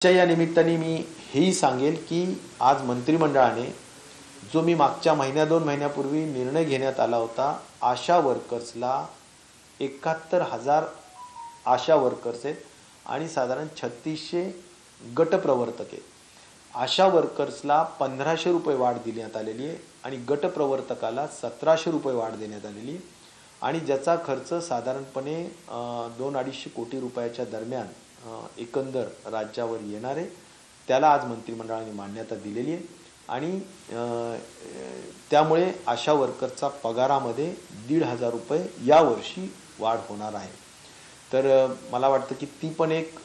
या निमित्ताने मी हेही सांगेल की आज मंत्रिमंडळाने जो मी मागच्या दोन महिन्यापूर्वी निर्णय घेण्यात आला होता, आशा वर्कर्सला 71,000 आशा वर्कर्स आहेत आणि साधारण 3600 गटप्रवर्तक आहेत. आशा वर्कर्सला 1500 रुपये वाढ देण्यात आलेली आहे आणि गटप्रवर्तकाला 1700 रुपये वाढ देण्यात आलेली आहे आणि ज्याचा खर्च साधारणपणे 2-250 कोटी रुपयाच्या दरम्यान एकंदर राज्यावर येणार आहे. त्याला आज मंत्रिमंडळाने मान्यता दिलेली आहे आणि त्यामुळे आशा वर्करचा पगारामध्ये 1,500 रुपये यावर्षी वाढ होणार आहे. तर मला वाटतं की ती पण एक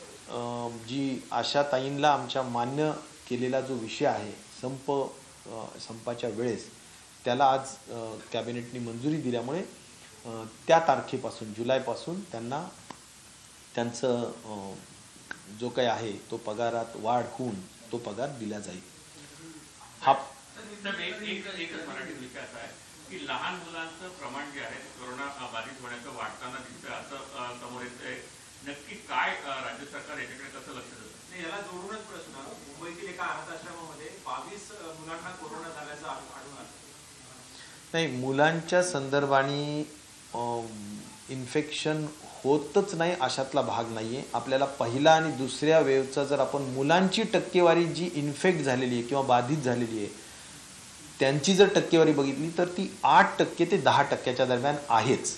जी आशाताईंना आमच्या मान्य केलेला जो विषय आहे संपाच्या वेळेस त्याला आज कॅबिनेटने मंजुरी दिल्यामुळे त्या तारखेपासून जुलैपासून त्यांना त्यांचं जो काही आहे तो पगारात वाढ होऊन तो पगार दिला जाईल. हा एकच मराठी विषय असा आहे की लहान मुलांचं प्रमाण जे आहे कोरोना बाधित होण्याचं वाढताना दिसतंय असं समोर येतंय. नक्की काय राज्य सरकार याच्याकडे कसं लक्ष देतं? याला जोडूनच प्रश्न, मुंबईतील एका अनाथ आश्रमामध्ये 22 मुलांना कोरोना झाल्याचं आढळून आलं. नाही, मुलांच्या संदर्भाने इन्फेक्शन होतच नाही अशातला भाग नाहीये. आपल्याला पहिला आणि दुसऱ्या वेव्हचा जर आपण मुलांची टक्केवारी जी इन्फेक्ट झालेली आहे किंवा बाधित झालेली आहे त्यांची जर टक्केवारी बघितली तर ती 8% ते 10% दरम्यान आहेच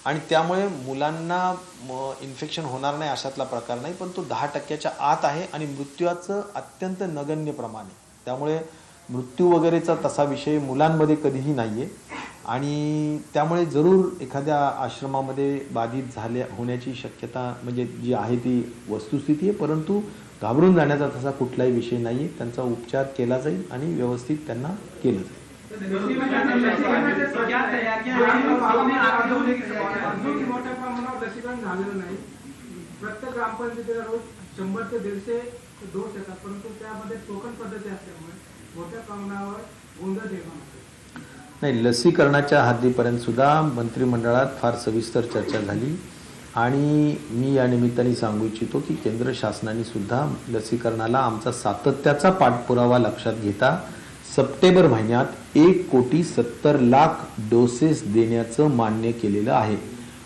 आणि त्यामुळे मुलांना इन्फेक्शन होणार नाही अशातला प्रकार नाही, पण तो 10% आत आहे आणि मृत्यूचं अत्यंत नगण्य प्रमाण आहे. त्यामुळे मृत्यू वगैरेचा तसा विषय मुलांमध्ये कधीही नाहीये आणि त्यामुळे जरूर एखाद्या आश्रमामध्ये बाधित होण्याची शक्यता म्हणजे जी आहे ती वस्तुस्थिती आहे, परंतु घाबरून जाण्याचा तसा कुठलाही विषय नाहीये. त्यांचा उपचार केला जाईल आणि व्यवस्थित त्यांना केलं जाईल. प्रत्येक ग्रामपंचायतीला रोज 100 ते 150 डोस येतात, परंतु त्यामध्ये टोकन पद्धती असल्यामुळे मोठ्या प्रमाणावर गोंधळ निर्माण होतो. नाही, लसीकरणाच्या हद्दीपर्यंत सुद्धा मंत्रिमंडळात फार सविस्तर चर्चा झाली आणि मी या निमित्ताने सांगू इच्छितो की केंद्र शासनाने सुद्धा लसीकरणाला आमचा सातत्याचा पाठपुरावा लक्षात घेता सप्टेंबर महिन्यात 1,70,00,000 डोसेस देण्याचं मान्य केलेलं आहे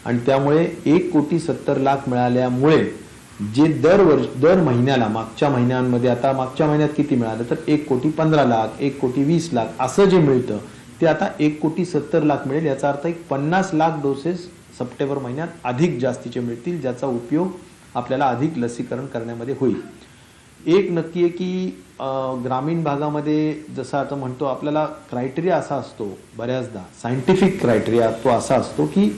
आणि त्यामुळे 1,70,00,000 मिळाल्यामुळे जे दर महिन्याला मागच्या महिन्यांमध्ये आता मागच्या महिन्यात किती मिळालं तर 1,15,00,000 1,20,00,000 असं जे मिळतं ते आता 1,70,00,000 मिळेल. याचा अर्थ 50,00,000 डोसेस सप्टेंबर महिन्यात अधिक जास्तीचे मिळतील, ज्याचा उपयोग आपल्याला अधिक लसीकरण करण्यामध्ये होईल. एक नक्की आहे की ग्रामीण भागामध्ये जसं आता म्हणतो आपल्याला क्रायटेरिया असा असतो, बऱ्याचदा सायंटिफिक क्रायटेरिया तो असा असतो की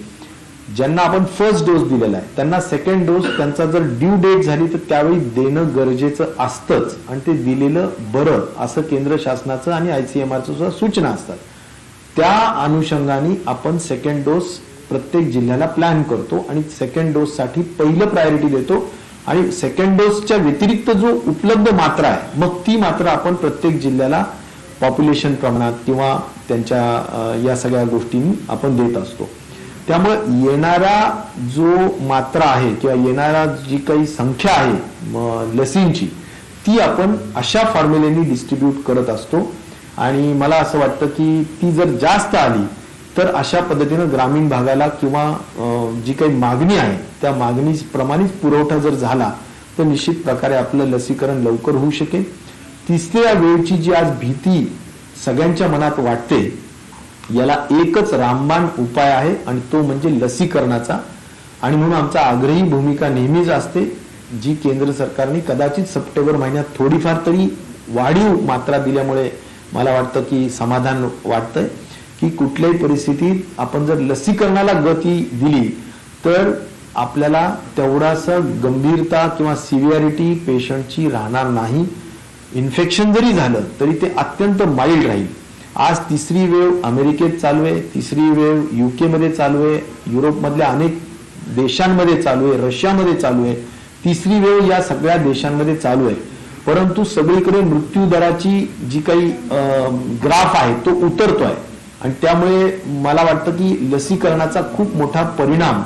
ज्यांना आपण फर्स्ट डोस दिलेला आहे त्यांना सेकंड डोस त्यांचा जर ड्यू डेट झाली तर त्यावेळी देणं गरजेचं असतंच आणि ते दिलेलं बरं असं केंद्र शासनाचं आणि ICMRचं सुद्धा सूचना असतात. त्या अनुषंगाने आपण सेकंड डोस प्रत्येक जिल्ह्याला प्लॅन करतो आणि सेकंड डोससाठी पहिलं प्रायोरिटी देतो आणि सेकंड डोसच्या व्यतिरिक्त जो उपलब्ध मात्रा आहे मग ती मात्रा आपण प्रत्येक जिल्ह्याला पॉप्युलेशन प्रमाणात किंवा त्यांच्या या सगळ्या गोष्टींनी आपण देत असतो. त्यामुळे येणारा जो मात्रा आहे किंवा येणारा जी काही संख्या आहे लसींची ती आपण अशा फॉर्म्युलेनी डिस्ट्रीब्यूट करत असतो आणि मला असं वाटतं की ती जर जास्त आली तर अशा पद्धतीनं ग्रामीण भागाला किंवा जी काही मागणी आहे त्या मागणीप्रमाणेच पुरवठा जर झाला तर निश्चित प्रकारे आपलं लसीकरण लवकर होऊ शकेल. तिसऱ्या वेळची जी आज भीती सगळ्यांच्या मनात वाटते याला एकच रामबाण उपाय आहे आणि तो म्हणजे लसीकरणाचा आणि म्हणून आमचा आग्रही भूमिका नेहमीच असते जी केंद्र सरकारने कदाचित सप्टेंबर महिन्यात थोडीफार तरी वाढीव मात्रा दिल्यामुळे मला वाटतं की समाधान वाटतंय की कुठल्याही परिस्थितीत आपण जर लसीकरणाला गती दिली तर आपल्याला तेवढासा गंभीरता किंवा सिव्हिअरिटी पेशंटची राहणार नाही. इन्फेक्शन जरी झालं तरी ते अत्यंत माइल्ड राहील. आज तिसरी वेव्ह अमेरिकेत चालू आहे, तिसरी वेव्ह UK मध्ये चालू आहे, युरोपमधल्या अनेक देशांमध्ये चालू आहे, रशियामध्ये चालू आहे, तिसरी वेव्ह या सगळ्या देशांमध्ये चालू आहे. परंतु सगळीकडे मृत्यू दराची जी काही ग्राफ आहे तो उतरतोय आणि त्यामुळे मला वाटतं की लसीकरणाचा खूप मोठा परिणाम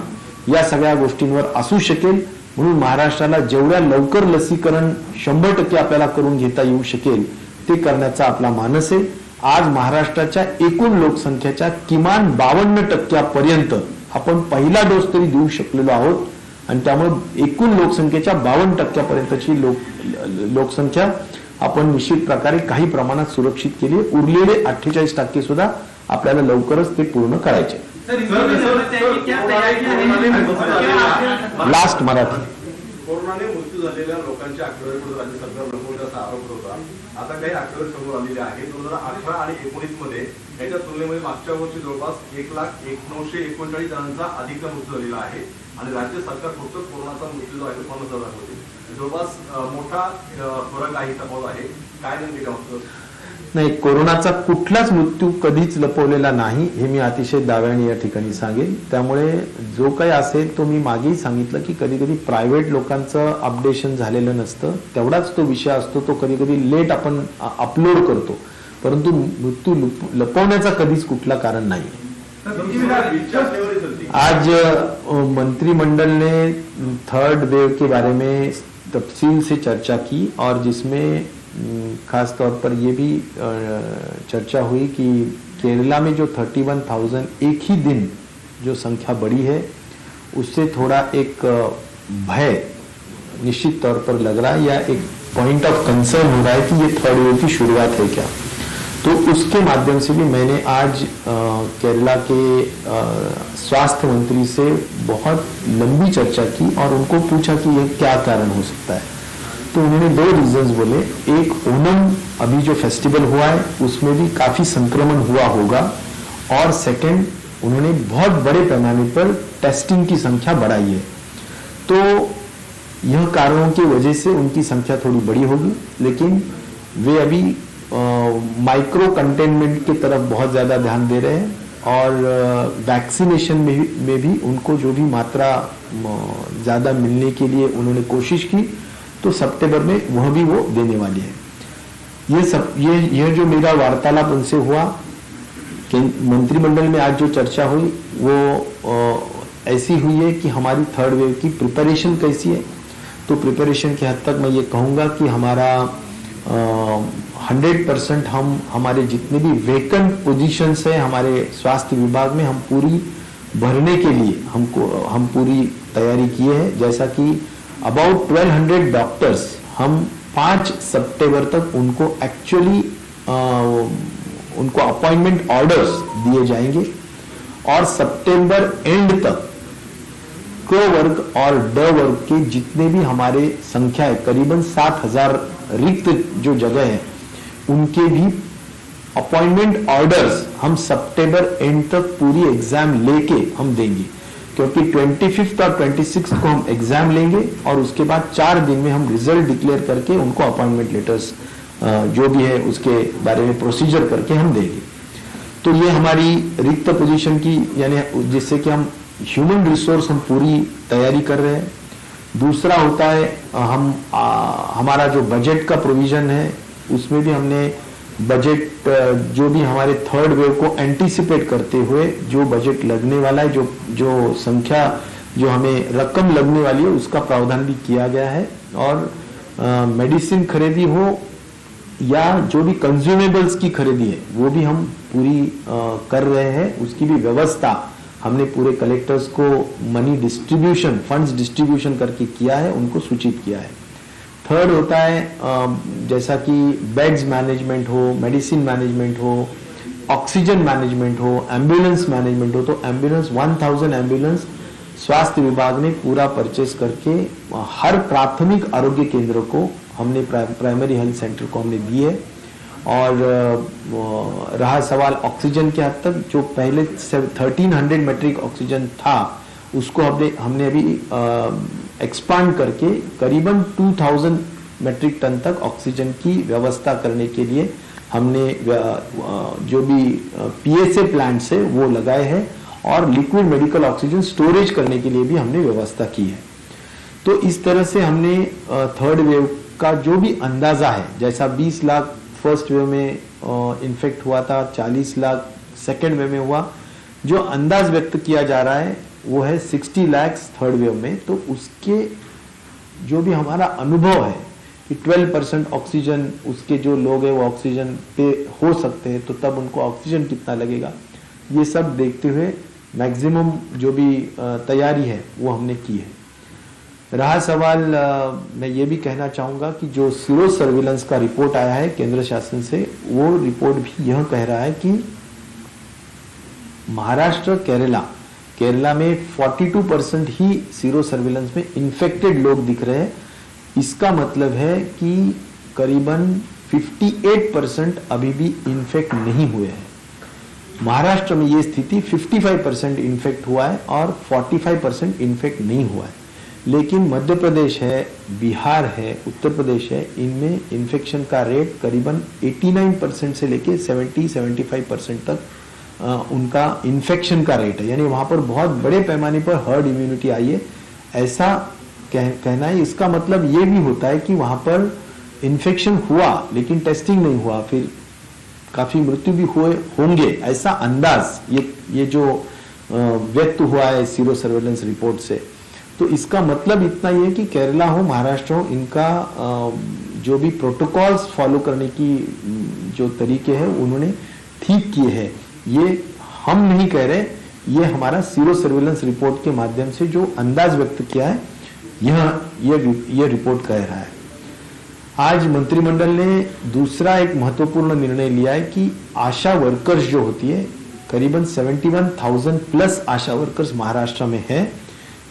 या सगळ्या गोष्टींवर असू शकेल. म्हणून महाराष्ट्राला जेवढ्या लवकर लसीकरण 100% आपल्याला करून घेता येऊ शकेल ते करण्याचा आपला मानस आहे. आज महाराष्ट्राच्या एकूण लोकसंख्येच्या किमान 52% आपण पहिला डोस तरी देऊ शकलेलो आहोत आणि त्यामुळे एकूण लोकसंख्येच्या 52% लोकसंख्या आपण निश्चित प्रकारे काही प्रमाणात सुरक्षित केली. उरलेले 48% सुद्धा आपल्याला लवकरच ते पूर्ण करायचे. लास्ट मराठी. कोरोनाने मृत्यू झालेल्या लोकांच्या आकडेवारीकडे राज्य सरकार लपवण्याचा आरोप होता. आता काही आकडेवारी समोर आलेले आहे. 2018 आणि 19 मध्ये याच्या तुलनेमध्ये मागच्या वर्षी जवळपास 1,939 जणांचा अधिक मृत्यू झालेला आहे आणि राज्य सरकार फक्त कोरोनाचा मृत्यू जो आहे 50,000 होते. जवळपास मोठा फरक आहे, तफावत आहे. काय नेमके काय नाही, कोरोनाचा कुठलाच मृत्यू कधीच लपवलेला नाही हे मी अतिशय दाव्याने या ठिकाणी सांगेन. त्यामुळे जो काही असेल तो मी मागेही सांगितलं की कधी कधी प्रायव्हेट लोकांचं अपडेशन झालेलं नसतं, तेवढाच तो विषय असतो, तो कधी कधी लेट आपण अपलोड करतो, परंतु मृत्यू लपवण्याचा कधीच कुठला कारण नाही. आज मंत्रिमंडल ने थर्ड वेव के बारे में तफसील से चर्चा की और जिसमें खास तौर पर ये भी चर्चा हुई कि केरला में जो 31,000 एक ही दिन जो संख्या बढ़ी है उससे थोड़ा एक भय निश्चित तौर पर लग रहा है या एक पॉइंट ऑफ कंसर्न हो रहा है कि ये थर्ड वेव की शुरुआत है क्या. तो उसके माध्यम से भी मैंने आज केरला के स्वास्थ्य मंत्री से बहुत लंबी चर्चा की और उनको पूछा कि यह क्या कारण हो सकता है. तो उन्होंने 2 रीजंस बोले. एक, ओणम अभी जो फेस्टिवल हुआ है उसमें भी काफी संक्रमण हुआ होगा और सेकंड, उन्होंने बहुत बड़े पैमाने पर टेस्टिंग की संख्या बढ़ाई है. तो यह कारणों की वजह से उनकी संख्या थोड़ी बड़ी होगी, लेकिन वे अभी माइक्रो कंटेनमेंट की तरफ बहुत ज्यादा ध्यान दे रहे हैं और वैक्सीनेशन में भी उनको जो भी मात्रा ज्यादा मिलने के लिए उन्होंने कोशिश की, तो सितंबर में वह भी वो देने वाली है. ये जो मेरा वार्तालाप उनसे हुआ कि मंत्रिमंडल में आज जो चर्चा हुई वो ऐसी हुई है कि हमारी थर्ड वेव की प्रिपरेशन कैसी है. तो प्रिपरेशन के हद तक मैं ये कहूंगा कि हमारा 100% हम हमारे जितने भी वेकेंट पोजीशंस है हमारे स्वास्थ्य विभाग में हम पूरी भरने के लिए हम पूरी तैयारी किए हैं. जैसा कि अबाउट 1200 डॉक्टर्स हम 5 सितंबर तक उनको एक्चुअली उनको अपॉइंटमेंट ऑर्डर्स दिए जाएंगे और सितंबर एंड तक क वर्ग और ड वर्ग के जितने भी हमारे संख्या है करीबन 7,000 रिक्त जो जगह है उनके भी अपॉइंटमेंट ऑर्डर्स हम सितंबर एंड तक पूरी एग्जाम लेके हम देंगे, क्योंकि 25 और 26 को हम एग्जाम लेंगे और उसके बाद 4 दिन में हम रिजल्ट डिक्लेयर करके उनको अपॉइंटमेंट लेटर्स जो भी है उसके बारे में प्रोसीजर करके हम देंगे. तो ये हमारी रिक्त पोजीशन की यानी जिससे कि हम ह्यूमन रिसोर्स हम पूरी तैयारी कर रहे हैं. दूसरा होता है हमारा जो बजट का प्रोविजन है उसमें भी हमने बजट जो भी हमारे थर्ड वेव को एंटीसिपेट करते हुए जो बजट लगने वाला है जो संख्या जो हमें रकम लगने वाली है उसका प्रावधान भी किया गया है. और मेडिसिन खरीदी हो या जो भी कंज्यूमेबल्स की खरीदी है वो भी हम पूरी कर रहे हैं. उसकी भी व्यवस्था हमने पूरे कलेक्टर्स को मनी डिस्ट्रीब्यूशन फंड्स डिस्ट्रीब्यूशन करके किया है, उनको सूचित किया है. थर्ड होता है जैसा कि बेड्स मैनेजमेंट हो, मेडिसिन मैनेजमेंट हो, ऑक्सीजन मैनेजमेंट हो, एम्बुलेंस मैनेजमेंट हो. तो एम्बुलेंस 1000 एम्बुलेंस स्वास्थ्य विभाग ने पूरा परचेस करके हर प्राथमिक आरोग्य केंद्र को हमने प्राइमरी हेल्थ सेंटर को हमने दी है. और रहा सवाल ऑक्सीजन के हद तक, जो पहले 1300 मेट्रिक ऑक्सीजन था उसको हमने अभी एक्सपांड करके करीबन 2000 मेट्रिक टन तक ऑक्सीजन की व्यवस्था करने के लिए हमने जो भी पीएसए प्लांट्स है वो लगाए हैं और लिक्विड मेडिकल ऑक्सीजन स्टोरेज करने के लिए भी हमने व्यवस्था की है. तो इस तरह से हमने थर्ड वेव का जो भी अंदाजा है, जैसा 20 लाख फर्स्ट वेव में इन्फेक्ट हुआ था, 40 लाख सेकेंड वेव में हुआ, जो अंदाज व्यक्त किया जा रहा है वो है 60 लाख थर्ड वेव में. तो उसके जो भी हमारा अनुभव है कि 12% ऑक्सीजन उसके जो लोग हैं वो ऑक्सीजन पे हो सकते हैं, तो तब उनको ऑक्सीजन कितना लगेगा, ये सब देखते हुए मैक्सिमम जो भी तैयारी है वो हमने की है। रहा सवाल, मैं ये भी कहना चाहूँगा कि जो सीरो सर्विलेंस का रिपोर्ट आया है केंद्र शासन से, वो रिपोर्ट भी यह कह रहा है कि महाराष्ट्र, केरला में 42% ही सीरो सर्विलेंस में इन्फेक्टेड लोग दिख रहे हैं। इसका मतलब है कि करीबन 58% अभी भी इन्फेक्ट नहीं हुए हैं। महाराष्ट्र में ये स्थिति 55% इन्फेक्ट हुआ है और 45% इन्फेक्ट नहीं हुआ है। लेकिन मध्य प्रदेश है, बिहार है, उत्तर प्रदेश है, इनमें इन्फेक्शन का रेट करीबन 89% से लेके 70-75% तक उनका इन्फेक्शन का रेट है। यानी वहां पर बहुत बड़े पैमाने पर हर्ड इम्यूनिटी आई है, ऐसा कहना है। इसका मतलब ये भी होता है कि वहां पर इन्फेक्शन हुआ लेकिन टेस्टिंग नहीं हुआ, फिर काफी मृत्यु भी हुए होंगे, ऐसा अंदाज ये जो व्यक्त हुआ है सीरो सर्वेलेंस रिपोर्ट से। तो इसका मतलब इतना ही है कि केरला हो, महाराष्ट्र हो, इनका जो भी प्रोटोकॉल्स फॉलो करने की जो तरीके हैं उन्होंने ठीक किए हैं। ये हम नहीं कह रहे, ये हमारा सीरो सर्वेलेंस रिपोर्ट के माध्यम से जो अंदाज व्यक्त किया है यह रिपोर्ट कह रहा है। आज मंत्रिमंडल ने दूसरा एक महत्वपूर्ण निर्णय लिया है कि आशा वर्कर्स जो होती है, करीबन 71,000 प्लस आशा वर्कर्स महाराष्ट्र में है,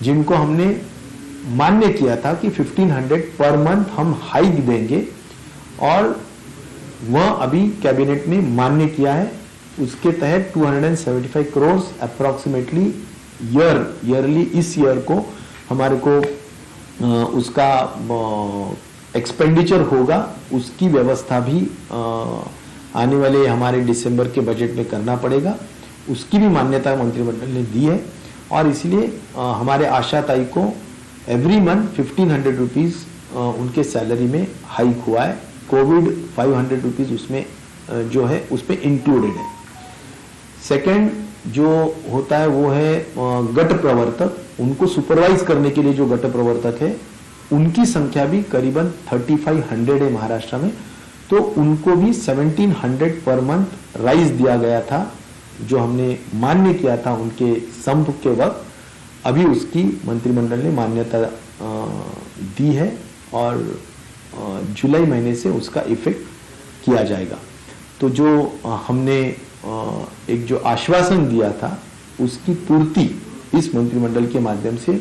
जिनको हमने मान्य किया था कि 1500 पर मंथ हम हाइक देंगे, और वह अभी कैबिनेट ने मान्य किया है। उसके तहत 275 करोड़ अप्रोक्सीमेटली ईयरली इस ईयर को हमारे को उसका एक्सपेंडिचर होगा, उसकी व्यवस्था भी आने वाले हमारे दिसंबर के बजट में करना पड़ेगा। उसकी भी मान्यता मंत्रिमंडल ने दी है, और इसलिए हमारे आशाताई को एवरी मंथ 1500 रुपीज उनके सैलरी में हाइक हुआ है। कोविड 500 रुपीज उसमें जो है उसमें इंक्लूडेड है। सेकंड जो होता है वो है गट प्रवर्तक, उनको सुपरवाइज करने के लिए जो गट प्रवर्तक है उनकी संख्या भी करीबन 3500 है महाराष्ट्र में, तो उनको भी 1700 पर मंथ राइज दिया गया था, जो हमने मान्य किया था उनके संप के वक्त। अभी उसकी मंत्रिमंडल ने मान्यता दी है और जुलाई महीने से उसका इफेक्ट किया जाएगा। तो जो हमने एक जो आश्वासन दिया था उसकी पूर्ति इस मंत्रिमंडल के माध्यम से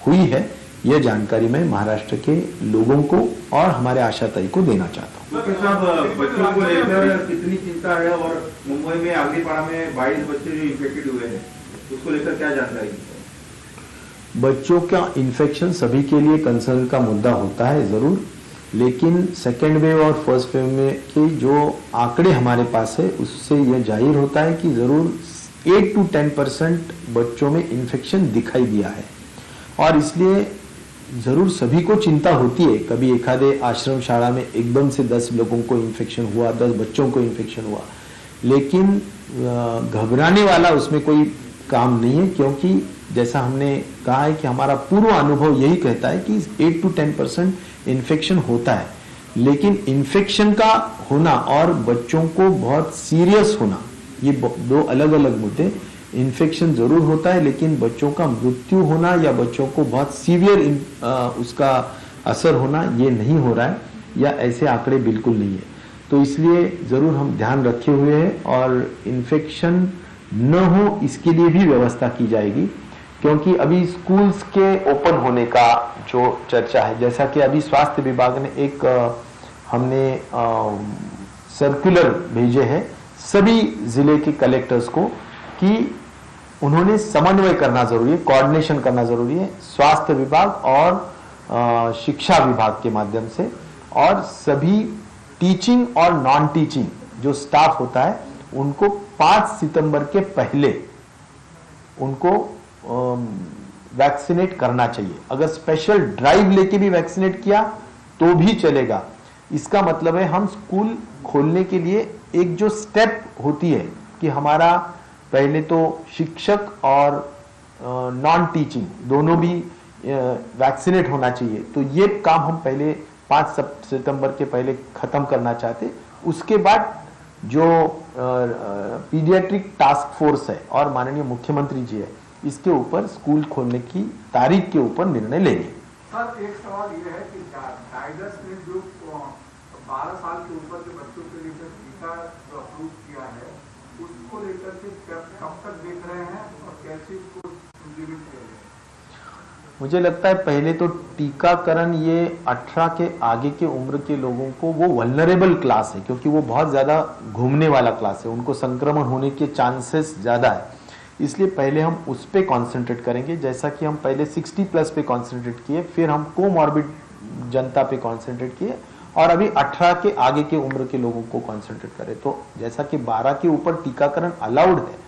हुई है, यह जानकारी मैं महाराष्ट्र के लोगों को और हमारे आशाताई को देना चाहता हूँ। डॉक्टर साहब, बच्चों को लेकर कितनी चिंता है, और मुंबई में आगरीपाड़ा में 22 बच्चे जो इन्फेक्टेड हुए हैं, उसको लेकर क्या जानकारी? बच्चों का इन्फेक्शन सभी के लिए कंसर्न का मुद्दा होता है जरूर, लेकिन सेकेंड वेव और फर्स्ट वेव में के जो आंकड़े हमारे पास है उससे यह जाहिर होता है कि जरूर 8 to 10% बच्चों में इन्फेक्शन दिखाई दिया है, और इसलिए जरूर सभी को चिंता होती है। कभी एक आधे आश्रम शाला में एकदम से 10 लोगों को इन्फेक्शन हुआ, 10 बच्चों को इन्फेक्शन हुआ, लेकिन घबराने वाला उसमें कोई काम नहीं है, क्योंकि जैसा हमने कहा है कि हमारा पूर्व अनुभव यही कहता है कि 8 to 10% इन्फेक्शन होता है, लेकिन इन्फेक्शन का होना और बच्चों को बहुत सीरियस होना, ये दो अलग अलग मुद्दे। इन्फेक्शन जरूर होता है, लेकिन बच्चों का मृत्यु होना या बच्चों को बहुत सीवियर उसका असर होना ये नहीं हो रहा है, या ऐसे आंकड़े बिल्कुल नहीं है। तो इसलिए जरूर हम ध्यान रखे हुए हैं, और इन्फेक्शन न हो इसके लिए भी व्यवस्था की जाएगी, क्योंकि अभी स्कूल्स के ओपन होने का जो चर्चा है, जैसा कि अभी स्वास्थ्य विभाग ने एक हमने सर्कुलर भेजे हैं सभी जिले के कलेक्टर्स को कि उन्होंने समन्वय करना जरूरी है, कोऑर्डिनेशन करना जरूरी है स्वास्थ्य विभाग और शिक्षा विभाग के माध्यम से, और सभी टीचिंग और नॉन टीचिंग जो स्टाफ होता है उनको 5 सितंबर के पहले उनको वैक्सीनेट करना चाहिए। अगर स्पेशल ड्राइव लेके भी वैक्सीनेट किया तो भी चलेगा। इसका मतलब है हम स्कूल खोलने के लिए एक जो स्टेप होती है कि हमारा पहले तो शिक्षक और नॉन टीचिंग दोनों भी वैक्सीनेट होना चाहिए। तो ये काम हम पहले 5 सितंबर के पहले खत्म करना चाहते। उसके बाद जो पीडियाट्रिक टास्क फोर्स है और माननीय मुख्यमंत्री जी है, इसके ऊपर स्कूल खोलने की तारीख के ऊपर निर्णय लेंगे। सर एक सवाल ये है कि गाइडर्स ने जो 12 साल के ऊपर के बच्चों के लिए टीका जो अप्रूव किया है, उसको लेकर के कब तक देख रहे हैं और कैसे उसको इम्प्लीमेंट किया जाए? मुझे लगता है पहले तो टीकाकरण ये 18 के आगे के उम्र के लोगों को, वो वल्नरेबल क्लास है क्योंकि वो बहुत ज्यादा घूमने वाला क्लास है, उनको संक्रमण होने के चांसेस ज्यादा है, इसलिए पहले हम उस पे कॉन्सेंट्रेट करेंगे। जैसा कि हम पहले 60+ पे कॉन्सेंट्रेट किए, फिर हम कोमॉर्बिड जनता पे कॉन्सेंट्रेट किए और अभी 18 के आगे के उम्र के लोगों को कॉन्सेंट्रेट करें। तो जैसा कि 12 के ऊपर टीकाकरण अलाउड है,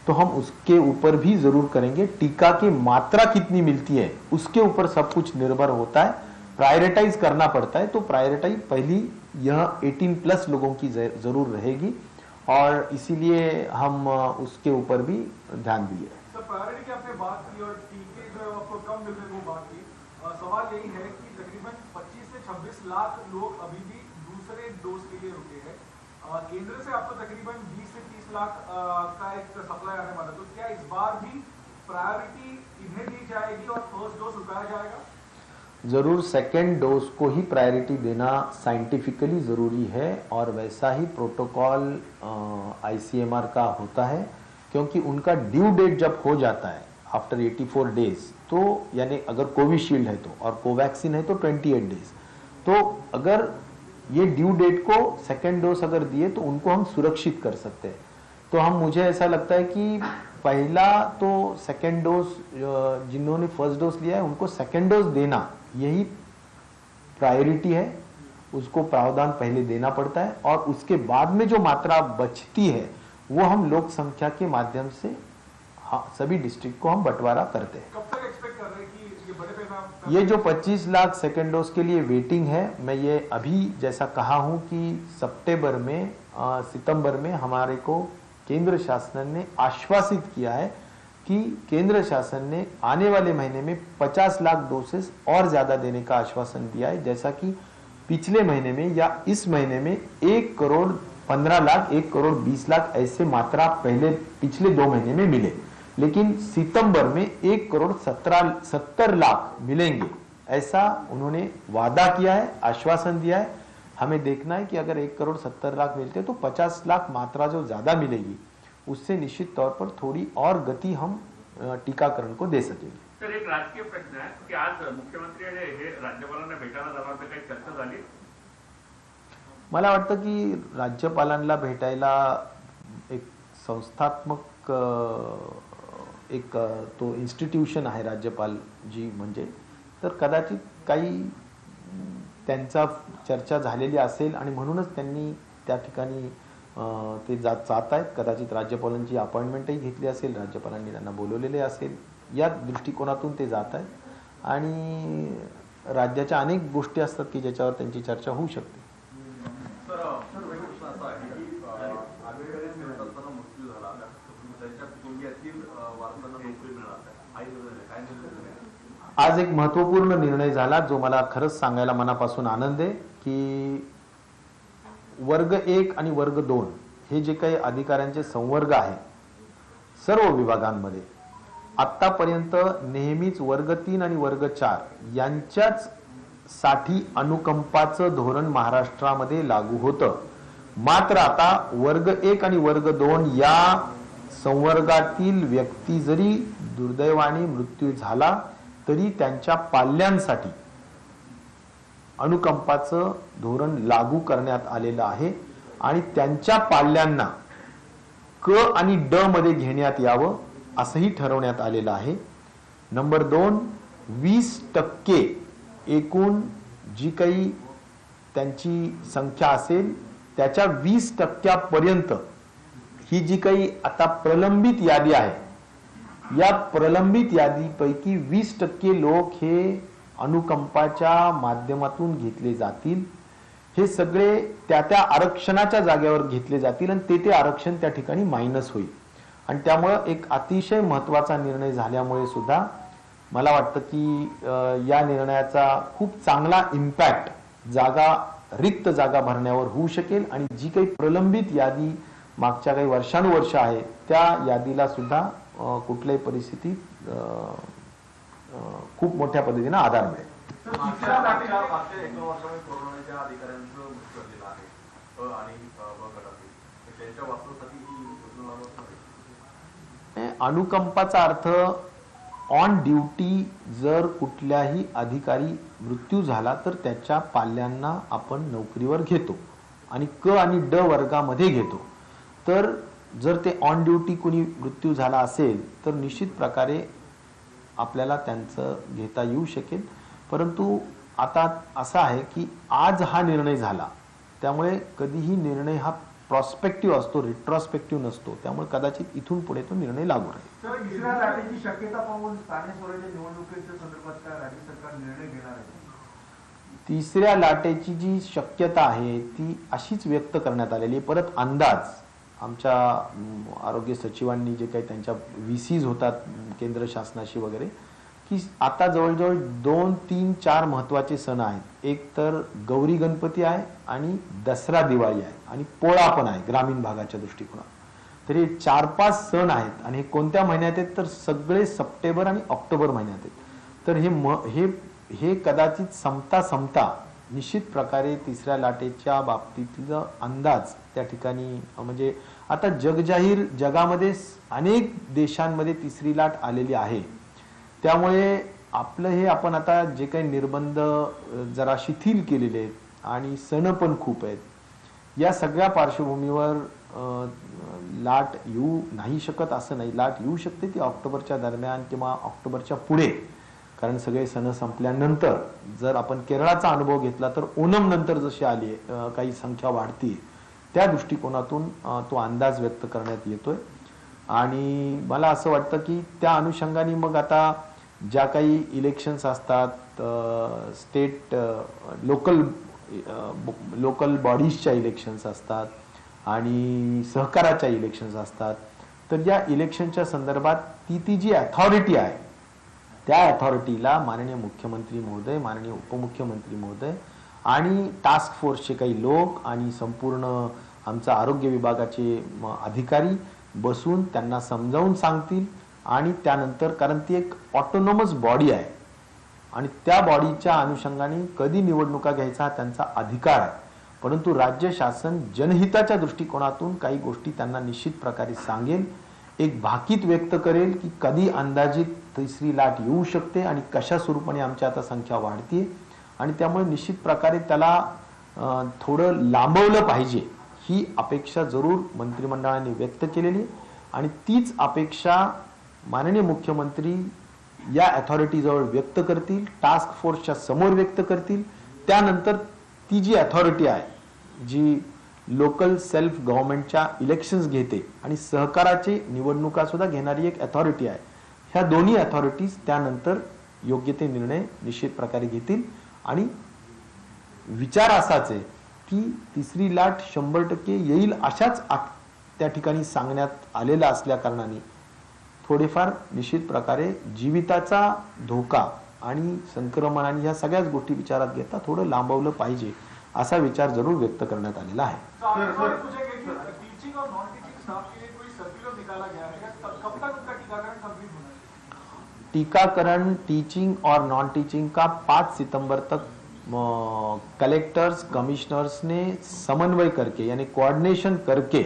तो हम उसके ऊपर भी जरूर करेंगे। टीका की मात्रा कितनी मिलती है उसके ऊपर सब कुछ निर्भर होता है, प्रायोरिटाइज करना पड़ता है। तो प्रायोरिटाइज पहली यह 18+ लोगों की जरूर रहेगी और इसीलिए हम उसके ऊपर भी ध्यान दिए। सर प्रायोरिटी की आपने बात की और टीके जो आपको कम मिलने को बात की, सवाल यही है कि तकरीबन 25 से 26 लाख लोग अभी भी दूसरे डोज के लिए रुके हैं। केंद्र से आपको तकरीबन 20 से 30 लाख का एक सप्लाई आने वाला, तो क्या इस बार भी प्रायोरिटी इन्हें दी जाएगी और फर्स्ट डोज रुकाया जाएगा? जरूर सेकेंड डोज को ही प्रायोरिटी देना साइंटिफिकली जरूरी है और वैसा ही प्रोटोकॉल ICMR का होता है, क्योंकि उनका ड्यू डेट जब हो जाता है आफ्टर 84 डेज, तो यानी अगर कोविशील्ड है तो, और कोवैक्सीन है तो 28 डेज, तो अगर ये ड्यू डेट को सेकेंड डोज अगर दिए तो उनको हम सुरक्षित कर सकते हैं। तो हम, मुझे ऐसा लगता है कि पहला तो सेकेंड डोज, जिन्होंने फर्स्ट डोज लिया है उनको सेकेंड डोज देना यही प्रायोरिटी है, उसको प्रावधान पहले देना पड़ता है और उसके बाद में जो मात्रा बचती है वो हम लोक संख्या के माध्यम से सभी डिस्ट्रिक्ट को हम बंटवारा करते हैं। कब तक एक्सपेक्ट कर रहे हैं कि ये बड़े पैमाने? ये जो 25 लाख सेकेंड डोज के लिए वेटिंग है, मैं ये अभी जैसा कहा हूं कि सितंबर में हमारे को केंद्र शासन ने आश्वासित किया है कि केंद्र शासन ने आने वाले महीने में 50 लाख डोसेस और ज्यादा देने का आश्वासन दिया है। जैसा कि पिछले महीने में या इस महीने में 1 करोड़ 15 लाख, 1 करोड़ 20 लाख ऐसे मात्रा पहले पिछले 2 महीने में मिले, लेकिन सितंबर में 1 करोड़ 70 लाख मिलेंगे, ऐसा उन्होंने वादा किया है, आश्वासन दिया है। हमें देखना है कि अगर 1 करोड़ 70 लाख मिलते हैं तो 50 लाख मात्रा जो ज्यादा मिलेगी उससे निश्चित तौर पर थोड़ी और गति हम टीकाकरण को दे सकेंगे। तर एक राजकीय प्रश्न आहे की आज मुख्यमंत्री हे राज्यपालांना भेटायला जाणार, तर काही चर्चा झाली? मला वाटतं की राज्यपालांना भेटायला एक संस्थात्मक एक तो इन्स्टिट्यूशन आहे राज्यपाल जी म्हणजे, तर कदाचित काही त्यांचा चर्चा झालेली असेल आणि म्हणूनच त्यांनी त्या ठिकाणी ते जात आहेत। कदाचित राज्यपालांची अपॉइंटमेंटही घेतली असेल, राज्यपालांनी त्यांना बोलवलेले असेल, या दृष्टिकोनातून ते जात आहेत आणि राज्याच्या अनेक गोष्टी असतात की ज्याच्यावर त्यांची चर्चा होऊ शकते। आज एक महत्वपूर्ण निर्णय झाला जो मला खरंच सांगायला मनापासून आनंद आहे की वर्ग 1 आणि वर्ग 2 हे जे काही अधिकाऱ्यांचे संवर्ग आहे सर्व विभागांमध्ये, आतापर्यंत नेहमीच वर्ग 3 आणि वर्ग 4 यांच्याच साठी अनुकंपाचं धोरण महाराष्ट्रामध्ये लागू होतं। मात्र आता वर्ग 1 आणि वर्ग 2 या संवर्गातील व्यक्ती जरी दुर्दैवाने मृत्यू झाला तरी त्यांच्या पाल्यांसाठी अनुकंपाचं धोरण लागू करण्यात आलेलं आहे आणि त्यांच्या पाल्यांना क आणि ड मध्ये घेण्यात यावं असंही ठरवण्यात आलेलं आहे। नंबर 2, 20% एकूण जी काही त्यांची संख्या असेल त्याच्या 20% पर्यंत ही जी काही आता प्रलंबित यादी आहे, या प्रलंबित यादीपैकी 20% लोक हे अनुकंपाच्या माध्यमातून घेतले जातील। हे सगळे त्या आरक्षणाच्या जागेवर घेतले जातील आणि ते आरक्षण त्या ठिकाणी मायनस होईल आणि त्यामुळे एक अतिशय महत्त्वाचा निर्णय झाल्यामुळे सुद्धा मला वाटतं की या निर्णयाचा खूप चांगला इम्पॅक्ट रिक्त जागा भरण्यावर होऊ शकेल आणि जी काही प्रलंबित यादी मागच्या काही वर्षानुवर्ष आहे त्या यादीला सुद्धा कुठल्याही परिस्थितीत खूप मोठ्या पद्धतीने आधार मिळेल. मागच्या 1 वर्षामध्ये कोरोनाच्या अधिकाऱ्यांचं मृत्यू झालेला आहे अ आणि ब गटातील त्यांच्या वाचण्यासाठी ही योजना लागू असणार आहे. अनुकंपाचा अर्थ ऑन ड्युटी जर कुठल्याही अधिकारी मृत्यू झाला तर त्याच्या पाल्यांना आपण नोकरीवर घेतो आणि क आणि ड वर्गामध्ये घेतो. तर जर ते ऑन ड्युटी कुणी मृत्यू झाला असेल तर निश्चित प्रकारे आपल्याला त्यांचं घेता येऊ शकेल. परंतु आता असं आहे की आज हा निर्णय झाला त्यामुळे कधीही निर्णय हा प्रॉस्पेक्टिव्ह असतो, रिट्रॉस्पेक्टिव्ह नसतो. त्यामुळे कदाचित इथून पुढे तो निर्णय लागू राहील. सर, तिसऱ्या लाटेची शक्यता पाहून स्थानिक स्वराज्य निवडणुकीच्या संदर्भात काय राज्य सरकार निर्णय घेणार आहे? तिसऱ्या लाटेची जी शक्यता आहे ती अशीच व्यक्त करण्यात आलेली आहे. परत अंदाज आमच्या आरोग्य सचिवांनी जे काही त्यांच्या VCs होतात केंद्र शासनाशी वगैरे की आता जवळजवळ 2, 3, 4 महत्वाचे सण आहेत. एक तर गौरी गणपती आहे आणि दसरा दिवाळी आहे आणि पोळा पण आहे ग्रामीण भागाच्या दृष्टिकोनात. तर हे 4-5 सण आहेत आणि हे कोणत्या महिन्यात आहेत तर सगळे सप्टेंबर आणि ऑक्टोबर महिन्यात आहेत. तर हे कदाचित संपता निश्चित प्रकारे तिसऱ्या लाटेच्या बाबतीतला अंदाज त्या ठिकाणी म्हणजे आता जगामध्ये अनेक देशांमध्ये तिसरी लाट आलेली आहे. त्यामुळे आपलं हे आपण आता जे काही निर्बंध जरा शिथिल केलेले आहेत आणि सण पण खूप आहेत या सगळ्या पार्श्वभूमीवर लाट येऊ नाही शकत असं नाही. लाट येऊ शकते ती ऑक्टोबरच्या दरम्यान किंवा ऑक्टोबरच्या पुढे. कारण सगळे सण संपल्यानंतर जर आपण केरळाचा अनुभव घेतला तर ओणम नंतर जशी आली काही संख्या वाढती त्या दृष्टिकोनातून तो अंदाज व्यक्त करण्यात येतोय. आणि मला असं वाटतं की त्या अनुषंगाने मग आता ज्या काही इलेक्शन्स असतात स्टेट लोकल बॉडीजच्या इलेक्शन्स असतात आणि सहकाराच्या इलेक्शन्स असतात तर या इलेक्शनच्या संदर्भात ती जी अथॉरिटी आहे त्या अथॉरिटीला माननीय मुख्यमंत्री महोदय, माननीय उपमुख्यमंत्री महोदय आणि टास्क फोर्सचे काही लोक आणि संपूर्ण आमचा आरोग्य विभागाचे अधिकारी बसून त्यांना समजावून सांगतील. आणि त्यानंतर कारण ती एक ऑटोनॉमस बॉडी आहे आणि त्या बॉडीच्या अनुषंगाने कधी निवडणुका घ्यायचा त्यांचा अधिकार आहे. परंतु राज्य शासन जनहिताच्या दृष्टिकोनातून काही गोष्टी त्यांना निश्चित प्रकारे सांगेल. एक भाकीत व्यक्त करेल की कधी अंदाजित तिसरी लाट येऊ शकते आणि कशा स्वरूपाने आमची आता संख्या वाढते आणि त्यामुळे निश्चित प्रकारे त्याला थोडं लांबवलं पाहिजे ही अपेक्षा जरूर मंत्रिमंडळाने व्यक्त केलेली आणि तीच अपेक्षा माननीय मुख्यमंत्री या अथॉरिटीजवळ व्यक्त करतील, टास्क फोर्सच्या समोर व्यक्त करतील. त्यानंतर ती जी अथॉरिटी आहे जी लोकल सेल्फ गव्हर्नमेंटच्या इलेक्शन्स घेते आणि सहकाराची निवडणुका सुद्धा घेणारी एक अथॉरिटी आहे. ह्या दोन्ही अथॉरिटीज त्यानंतर योग्य ते निर्णय निश्चित प्रकारे घेतील. आणि विचार असाच आहे की तिसरी लाट 100% येईल अशाच त्या ठिकाणी सांगण्यात आलेला असल्या कारणाने थोडेफार निश्चित प्रकारे जीविताचा धोका आणि संक्रमण आणि ह्या सगळ्याच गोष्टी विचारात घेता थोडं लांबवलं पाहिजे असा विचार जरूर व्यक्त करण्यात आलेला आहे. टीचिंग और नॉन टीचिंग स्टाफ के लिए कोई सर्कुलर निकाला गया है? कब तक उनका टीकाकरण कंप्लीट होना है? टीकाकरण टीचिंग और नॉन टीचिंग का 5 सितंबर तक कलेक्टर्स कमिश्नर्स ने समन्वय करके यानी कोऑर्डिनेशन करके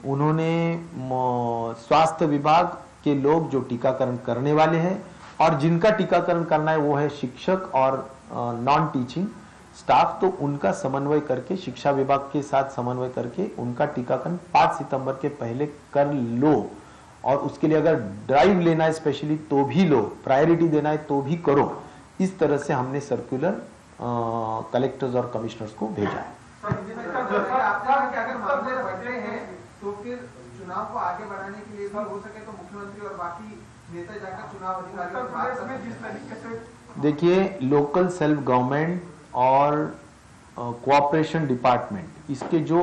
उन्होंने स्वास्थ्य विभाग के लोग जो टीकाकरण करने वाले हैं और जिनका टीकाकरण करना है वो है शिक्षक और नॉन टीचिंग स्टाफ, तो उनका समन्वय करके शिक्षा विभाग के साथ समन्वय करके उनका टीकाकरण 5 सितंबर के पहले कर लो. और उसके लिए अगर ड्राइव लेना है स्पेशली तो भी लो, प्रायोरिटी देना है तो भी करो. इस तरह से हमने सर्कुलर कलेक्टर्स और कमिश्नर्स को भेजा है. अगर मामले बढ़ते हैं तो फिर चुनाव को आगे बढ़ाने के लिए भी हो सके तो मुख्यमंत्री और बाकी नेता जाकर चुनाव अधिकारियों में जिस तरीके से देखिए लोकल सेल्फ गवर्नमेंट और कोऑपरेशन डिपार्टमेंट इसके जो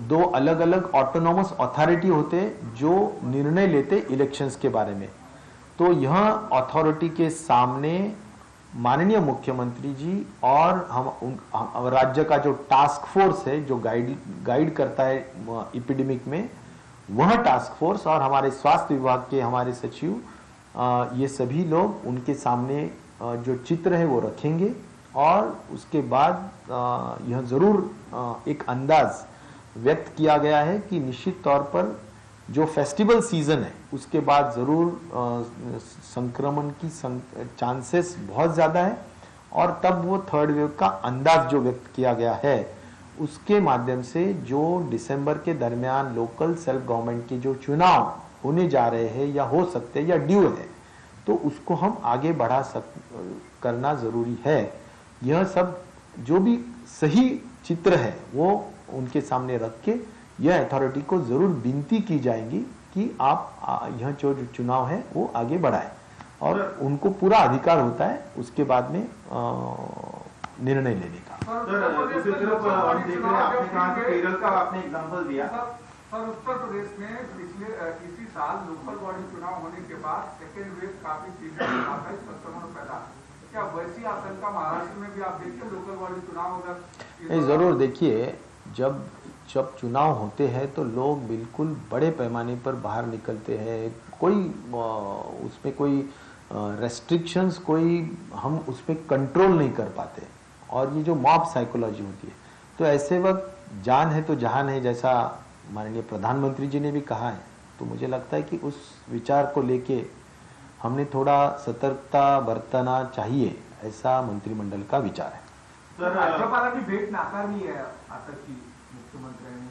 2 अलग अलग ऑटोनॉमस अथॉरिटी होते जो निर्णय लेते इलेक्शंस के बारे में. तो यह अथॉरिटी के सामने माननीय मुख्यमंत्री जी और हम राज्य का जो टास्क फोर्स है जो गाइड करता है एपिडेमिक में, वह टास्क फोर्स और हमारे स्वास्थ्य विभाग के हमारे सचिव, ये सभी लोग उनके सामने जो चित्र है वो रखेंगे और उसके बाद यह जरूर एक अंदाज व्यक्त किया गया है कि निश्चित तौर पर जो फेस्टिवल सीजन है उसके बाद जरूर संक्रमण की चांसेस बहुत ज़्यादा है और तब वो थर्ड वेव का अंदाज जो व्यक्त किया गया है उसके माध्यम से जो दिसंबर के दरमियान लोकल सेल्फ गवर्नमेंट के जो चुनाव होने जा रहे हैं या हो सकते हैं या ड्यू है, तो उसको हम आगे करना ज़रूरी है। यह सब जो भी सही चित्र है वो उनके सामने रख के यह अथॉरिटी को जरूर विनती की जाएगी कि आप यह जो चुनाव है वो आगे बढ़ाएं और उनको पूरा अधिकार होता है उसके बाद में निर्णय लेने का। दूसरी तरफ हम देख रहे हैं, आपने कहा कि केरल का आपने एग्जांपल दिया। सर उत्तर प्रदेश में पिछले इसी साल लोकल बॉडी चुनाव होने के बाद सेकेंड वेव काफी तेजी से आता है, संक्रमण पैदा। क्या वैसी आशंका महाराष्ट्र में भी आप देखिए लोकल बॉडी चुनाव अगर? जरूर देखिए, जब चुनाव होते हैं तो लोग बिल्कुल बड़े पैमाने पर बाहर निकलते हैं, कोई उसमें कोई रेस्ट्रिक्शंस कोई हम उसमें कंट्रोल नहीं कर पाते और ये जो मॉब साइकोलॉजी होती है, तो ऐसे वक्त जान है तो जहान है जैसा माननीय प्रधानमंत्री जी ने भी कहा है। तो मुझे लगता है कि उस विचार को लेके हमने थोड़ा सतर्कता बरतना चाहिए, ऐसा मंत्रिमंडल का विचार है। सर राज्यपालांनी भेट नाकारली आहे आताची मुख्यमंत्र्यांनी,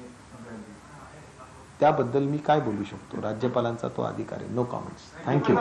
त्याबद्दल मी काय बोलू शकतो, राज्यपालांचा तो अधिकार आहे। No comments, thank you.